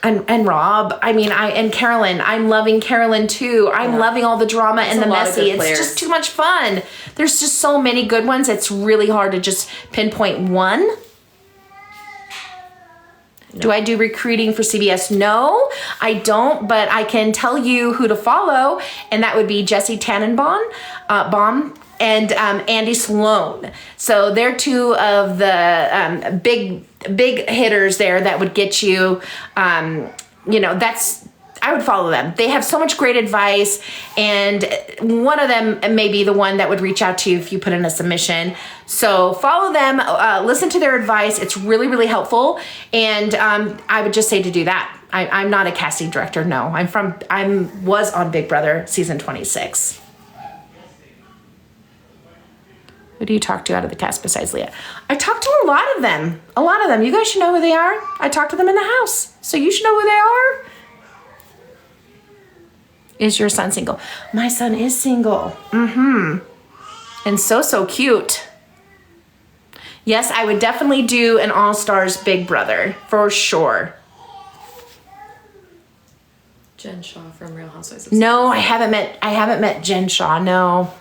Speaker 1: and Rob. I mean, and Carolyn. I'm loving Carolyn too. I'm loving all the drama and the messy. It's just too much fun. There's just so many good ones. It's really hard to just pinpoint one. No. Do I do recruiting for CBS? No, I don't, but I can tell you who to follow, and that would be Jesse Tannenbaum and Andy Sloan. So they're two of the big hitters there that would get you, I would follow them. They have so much great advice, and one of them may be the one that would reach out to you if you put in a submission. So follow them, listen to their advice. It's really, really helpful. And I would just say to do that. I'm not a casting director. No, I was on Big Brother season 26. Who do you talk to out of the cast besides Leah? I talk to a lot of them. You guys should know who they are. I talk to them in the house. So you should know who they are. Is your son single? My son is single. And so cute. Yes, I would definitely do an All-Stars Big Brother for sure.
Speaker 2: Jen Shaw from Real Housewives of
Speaker 1: No, I haven't met Jen Shaw. No.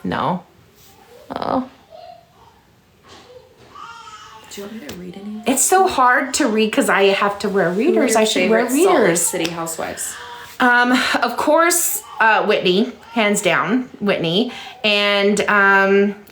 Speaker 1: Oh.
Speaker 2: Do you want me to read any?
Speaker 1: It's so hard to read because I have to wear readers. I should wear readers.
Speaker 2: Salt Lake City Housewives.
Speaker 1: Of course, Whitney, hands down, Whitney. And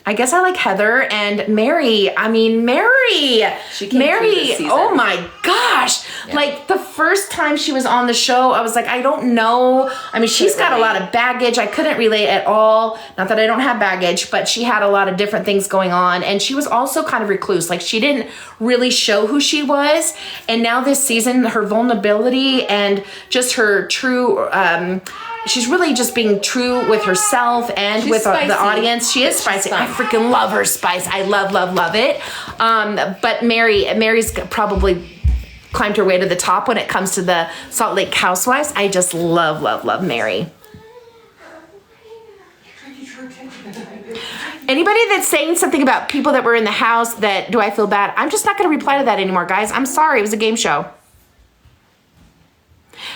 Speaker 1: I guess I like Heather and Mary. I mean, Mary.
Speaker 2: She came through this season.
Speaker 1: Oh my gosh. Yeah. Like the first time she was on the show, I was like, I don't know. I mean, she's got a lot of baggage. I couldn't relate at all. Not that I don't have baggage, but she had a lot of different things going on. And she was also kind of recluse. Like she didn't really show who she was. And now this season, her vulnerability and just her true, she's really just being true with herself and she's with the audience. She is spicy. I freaking love her spice. I love it. But Mary's probably climbed her way to the top when it comes to the Salt Lake Housewives. I just love Mary. Anybody that's saying something about people that were in the house that do I feel bad? I'm just not going to reply to that anymore, guys. I'm sorry. It was a game show.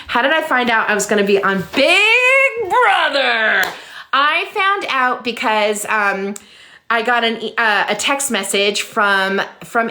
Speaker 1: How did I find out I was going to be on Big Brother? I found out because I got a text message from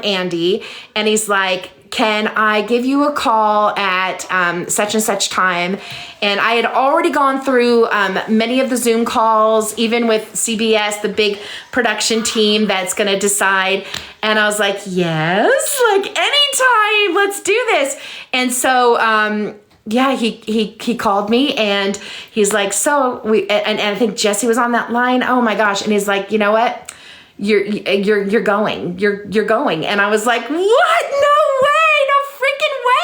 Speaker 1: Andy, and he's like, can I give you a call at such and such time? And I had already gone through many of the Zoom calls, even with CBS, the big production team that's going to decide. And I was like, yes, like anytime, let's do this. And so, yeah, he called me and he's like, so and I think Jesse was on that line. Oh my gosh. And he's like, you know what? You're going. You're going. And I was like, what? No way. No freaking way.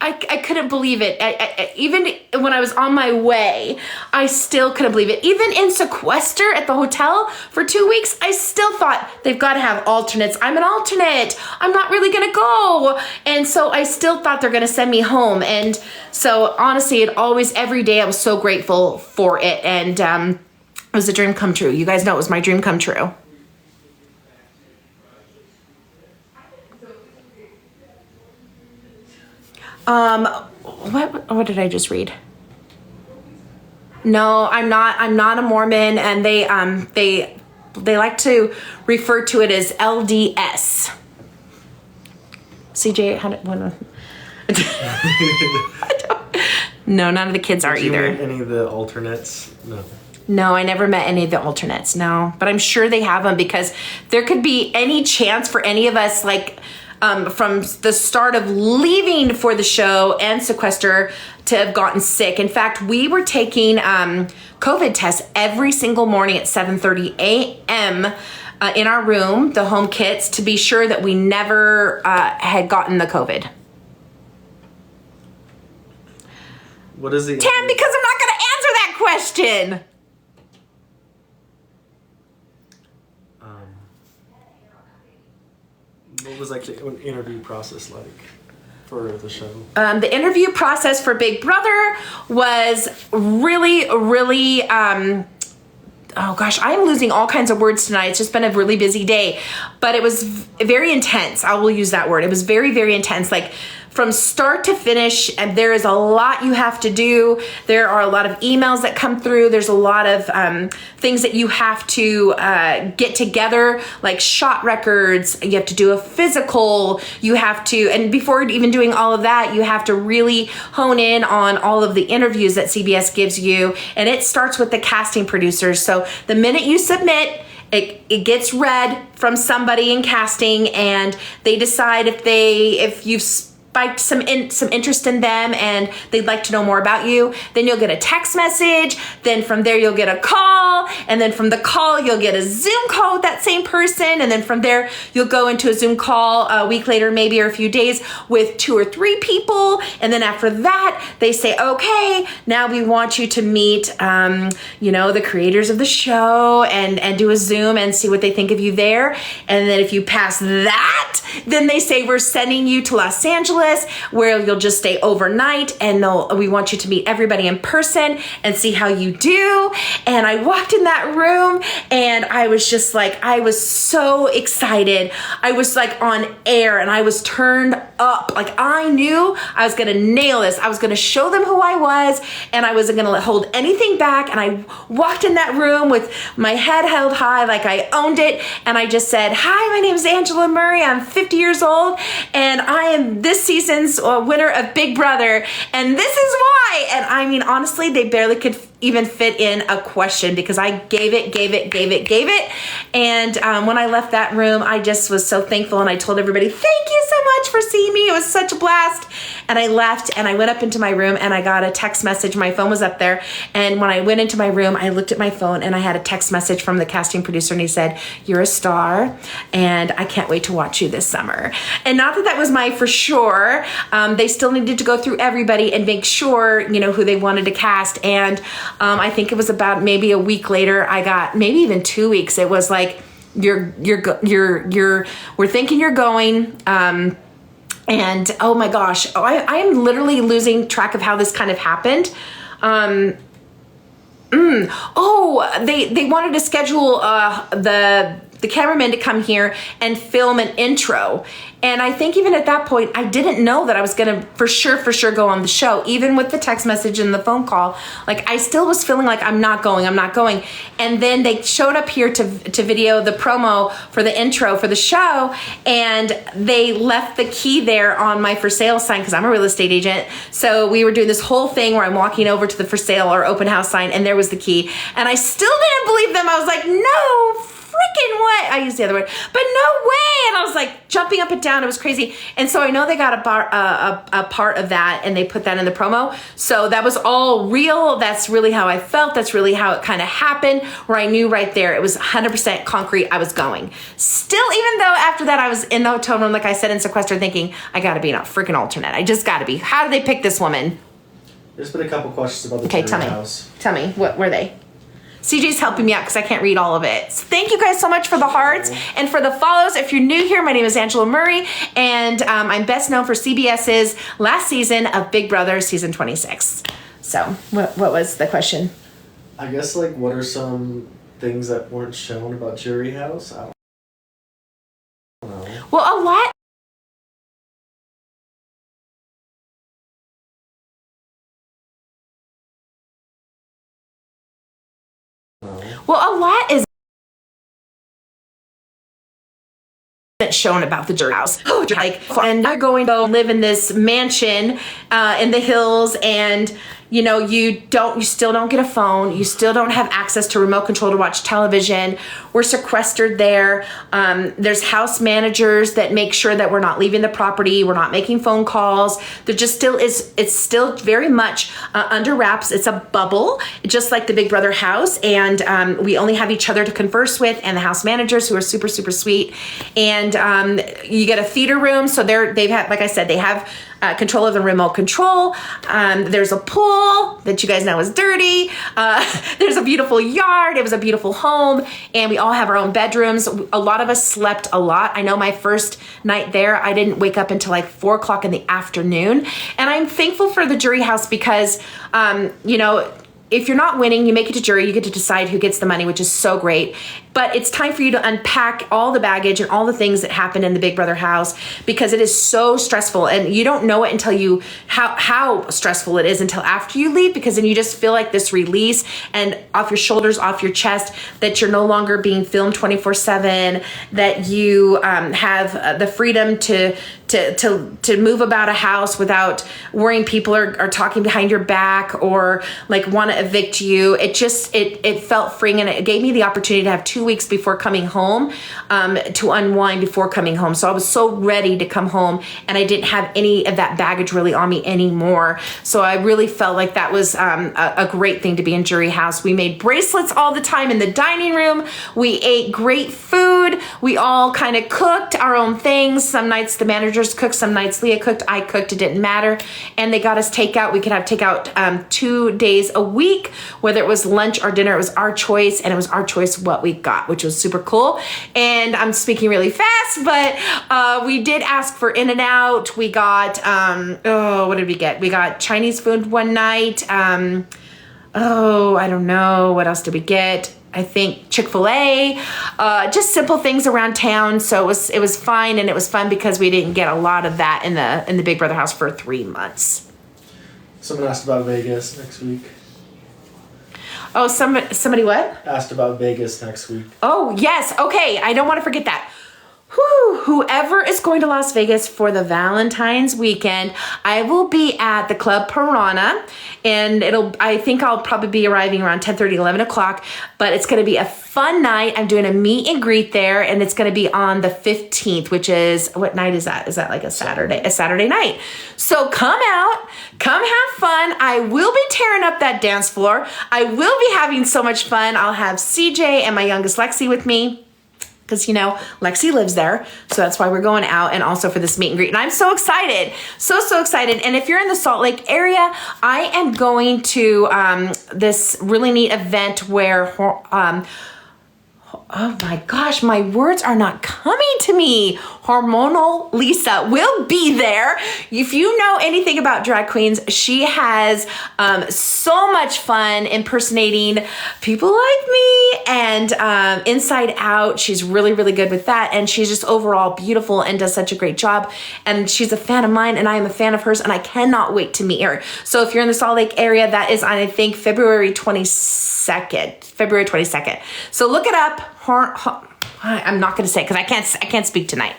Speaker 1: I couldn't believe it. Even when I was on my way, I still couldn't believe it. Even in sequester at the hotel for 2 weeks, I still thought they've got to have alternates. I'm an alternate. I'm not really going to go. And so I still thought they're going to send me home. And so honestly, every day I was so grateful for it. And it was a dream come true. You guys know it was my dream come true. What did I just read? No, I'm not a Mormon, and they like to refer to it as LDS. CJ, no, none of the kids are either.
Speaker 3: Did you meet any of the alternates? No.
Speaker 1: No, I never met any of the alternates, no. But I'm sure they have them because there could be any chance for any of us, like, from the start of leaving for the show and sequester to have gotten sick. In fact, we were taking COVID tests every single morning at 7:30 a.m. In our room, the home kits, to be sure that we never had gotten the COVID.
Speaker 3: What is it?
Speaker 1: Tam, because I'm not going to answer that question.
Speaker 3: What was like the interview process like? for the show?
Speaker 1: The interview process for Big Brother was really, really, oh gosh, I'm losing all kinds of words tonight. It's just been a really busy day, but it was very intense. I will use that word. It was very, very intense. Like from start to finish, and there is a lot you have to do. There are a lot of emails that come through. There's a lot of things that you have to get together, like shot records. You have to do a physical. You have to, and before even doing all of that, you have to really hone in on all of the interviews that CBS gives you. And it starts with the casting producers. So the minute you submit, it gets read from somebody in casting, and they decide if you've spiked some interest in them and they'd like to know more about you. Then you'll get a text message. Then from there you'll get a call, and then from the call you'll get a Zoom call with that same person, and then from there you'll go into a Zoom call a week later, maybe, or a few days, with 2 or 3 people. And then after that they say, okay, now we want you to meet the creators of the show and do a Zoom and see what they think of you there. And then if you pass that, then they say, we're sending you to Los Angeles, where you'll just stay overnight, and we want you to meet everybody in person and see how you do. And I walked in that room and I was just like, I was so excited. I was like on air and I was turned up. Like I knew I was going to nail this. I was going to show them who I was, and I wasn't going to hold anything back. And I walked in that room with my head held high, like I owned it. And I just said, hi, my name is Angela Murray. I'm 50 years old and I am this season's winner of Big Brother, and this is why. And I mean, honestly, they barely could even fit in a question because I gave it. And when I left that room, I just was so thankful, and I told everybody, thank you so much for seeing me. It was such a blast. And I left and I went up into my room and I got a text message. My phone was up there. And when I went into my room, I looked at my phone and I had a text message from the casting producer, and he said, you're a star and I can't wait to watch you this summer. And not that that was my for sure. They still needed to go through everybody and make sure, who they wanted to cast. And I think it was about maybe a week later, I got maybe even 2 weeks. It was like, we're thinking you're going. And oh my gosh, I am literally losing track of how this kind of happened. They wanted to schedule the cameraman to come here and film an intro. And I think even at that point, I didn't know that I was going to for sure go on the show, even with the text message and the phone call. Like I still was feeling like I'm not going. And then they showed up here to video the promo for the intro for the show. And they left the key there on my for sale sign, because I'm a real estate agent. So we were doing this whole thing where I'm walking over to the for sale or open house sign, and there was the key. And I still didn't believe them. I was like, no freaking what? I used the other word, but no way. And I was like jumping up and down. It was crazy. And so I know they got a part of that, and they put that in the promo. So that was all real. That's really how I felt. That's really how it kind of happened, where I knew right there, it was 100% concrete. I was going. Still, even though after that I was in the hotel room, like I said, in sequester, thinking, I got to be in a freaking alternate. I just got to be. How did they pick this woman?
Speaker 3: There's been a couple questions about the jury house.
Speaker 1: Tell me, what were they? CJ's helping me out because I can't read all of it. So thank you guys so much for the hearts and for the follows. If you're new here, my name is Angela Murray, and I'm best known for CBS's last season of Big Brother, season 26. So what was the question?
Speaker 3: I guess, like, what are some things that weren't shown about Jury House? I don't know.
Speaker 1: Well, a lot. Well, a lot is shown about the Jury House. And you're going to live in this mansion in the hills, and you still don't get a phone. You still don't have access to remote control to watch television. We're sequestered there. There's house managers that make sure that we're not leaving the property. We're not making phone calls. There just still is, it's still very much under wraps. It's a bubble, just like the Big Brother house. And we only have each other to converse with, and the house managers, who are super, super sweet. And you get a theater room. So they've had, like I said, they have control of the remote control. There's a pool that you guys know is dirty. There's a beautiful yard. It was a beautiful home, and we all have our own bedrooms. A lot of us slept a lot. I know my first night there, I didn't wake up until like 4 o'clock in the afternoon. And I'm thankful for the jury house because, if you're not winning, you make it to jury, you get to decide who gets the money, which is so great. But it's time for you to unpack all the baggage and all the things that happen in the Big Brother house because it is so stressful, and you don't know it until how stressful it is until after you leave, because then you just feel like this release and off your shoulders, off your chest, that you're no longer being filmed 24/7, that you have the freedom to move about a house without worrying people are talking behind your back or like want to evict you. It felt freeing, and it gave me the opportunity to have 2 weeks before coming home to unwind before coming home. So I was so ready to come home, and I didn't have any of that baggage really on me anymore. So I really felt like that was a great thing to be in jury house. We made bracelets all the time in the dining room. We ate great food. We all kind of cooked our own things. Some nights the managers cooked, some nights Leah cooked, I cooked, it didn't matter. And they got us takeout. We could have takeout 2 days a week, whether it was lunch or dinner. It was our choice, and it was our choice what we got, which was super cool. And I'm speaking really fast, but we did ask for In-N-Out. We got, what did we get? We got Chinese food one night. I don't know. What else did we get? I think Chick-fil-A, just simple things around town. So it was fine, and it was fun because we didn't get a lot of that in the Big Brother house for 3 months.
Speaker 3: Someone asked about Vegas next week.
Speaker 1: Oh, somebody what?
Speaker 3: Asked about Vegas next week.
Speaker 1: Oh, yes. Okay. I don't want to forget that. Whoever is going to Las Vegas for the Valentine's weekend, I will be at the Club Piranha, and I think I'll probably be arriving around 10:30, 11 o'clock, but it's going to be a fun night. I'm doing a meet and greet there, and it's going to be on the 15th, which is, what night is that? Is that like a Saturday night? So come out, come have fun. I will be tearing up that dance floor. I will be having so much fun. I'll have CJ and my youngest Lexi with me, because, Lexi lives there. So that's why we're going out, and also for this meet and greet. And I'm so excited. So excited. And if you're in the Salt Lake area, I am going to this really neat event where, oh my gosh, my words are not coming to me. Hormonal Lisa will be there. If you know anything about drag queens, she has so much fun impersonating people like me and Inside Out. She's really, really good with that. And she's just overall beautiful and does such a great job. And she's a fan of mine, and I am a fan of hers, and I cannot wait to meet her. So if you're in the Salt Lake area, that is on, I think, February 22nd. So look it up. I'm not going to say it because I can't speak tonight.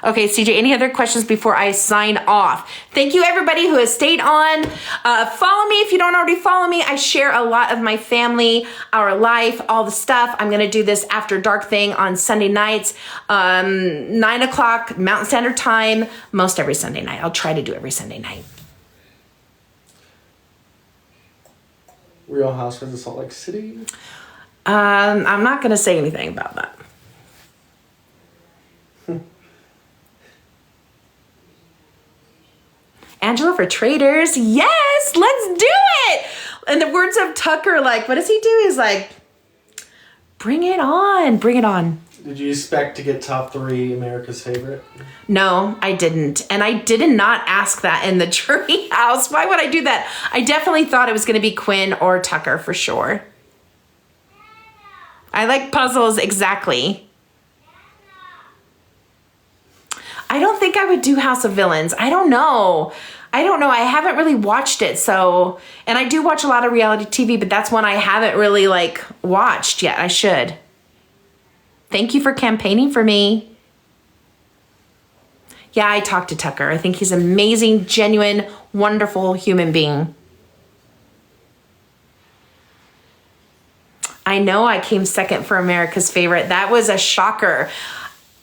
Speaker 1: Okay, CJ, any other questions before I sign off? Thank you, everybody who has stayed on. Follow me if you don't already follow me. I share a lot of my family, our life, all the stuff. I'm going to do this After Dark thing on Sunday nights, 9 o'clock Mountain Standard Time, most every Sunday night. I'll try to do every Sunday night.
Speaker 3: Real Housewives of Salt Lake City?
Speaker 1: I'm not going to say anything about that. Angela for Traders. Yes, let's do it. In the words of Tucker, like, what does he do? He's like, bring it on. Bring it on.
Speaker 3: Did you expect to get top 3 America's Favorite?
Speaker 1: No, I didn't. And I did not ask that in the jury house. Why would I do that? I definitely thought it was going to be Quinn or Tucker for sure. I like puzzles, exactly. I don't think I would do House of Villains. I don't know. I haven't really watched it. So, and I do watch a lot of reality TV, but that's one I haven't really watched yet. I should. Thank you for campaigning for me. Yeah, I talked to Tucker. I think he's an amazing, genuine, wonderful human being. I know I came second for America's Favorite. That was a shocker.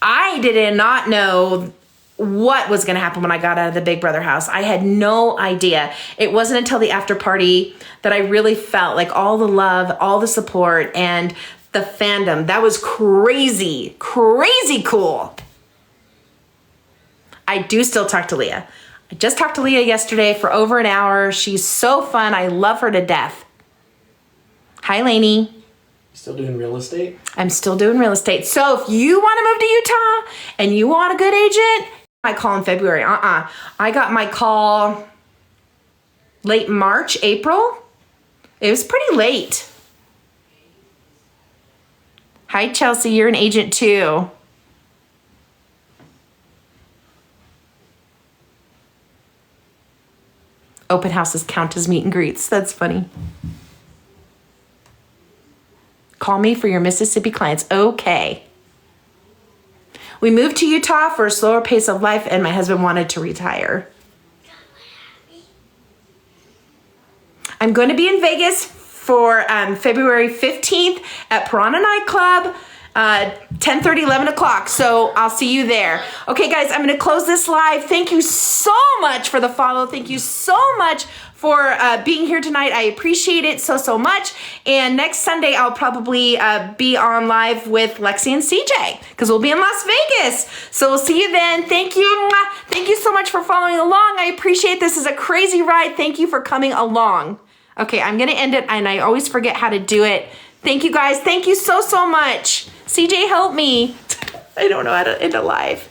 Speaker 1: I did not know what was going to happen when I got out of the Big Brother house. I had no idea. It wasn't until the after party that I really felt like all the love, all the support, and the fandom. That was crazy, crazy cool. I do still talk to Leah. I just talked to Leah yesterday for over an hour. She's so fun. I love her to death. Hi, Lainey.
Speaker 3: Still doing real estate?
Speaker 1: I'm still doing real estate. So if you want to move to Utah and you want a good agent, I call in February. I got my call late March, April. It was pretty late. Hi, Chelsea. You're an agent too. Open houses count as meet and greets. That's funny. Call me for your Mississippi clients. Okay. We moved to Utah for a slower pace of life, and my husband wanted to retire. I'm going to be in Vegas for February 15th at Piranha Nightclub, 10:30, 11 o'clock. So I'll see you there. Okay, guys, I'm going to close this live. Thank you so much for the follow. Thank you so much for being here tonight. I appreciate it so much. And next Sunday, I'll probably be on live with Lexi and CJ because we'll be in Las Vegas. So we'll see you then. Thank you. Thank you so much for following along. I appreciate this. Is a crazy ride. Thank you for coming along. Okay, I'm going to end it, and I always forget how to do it. Thank you, guys. Thank you so much. CJ, help me. I don't know how to end a live.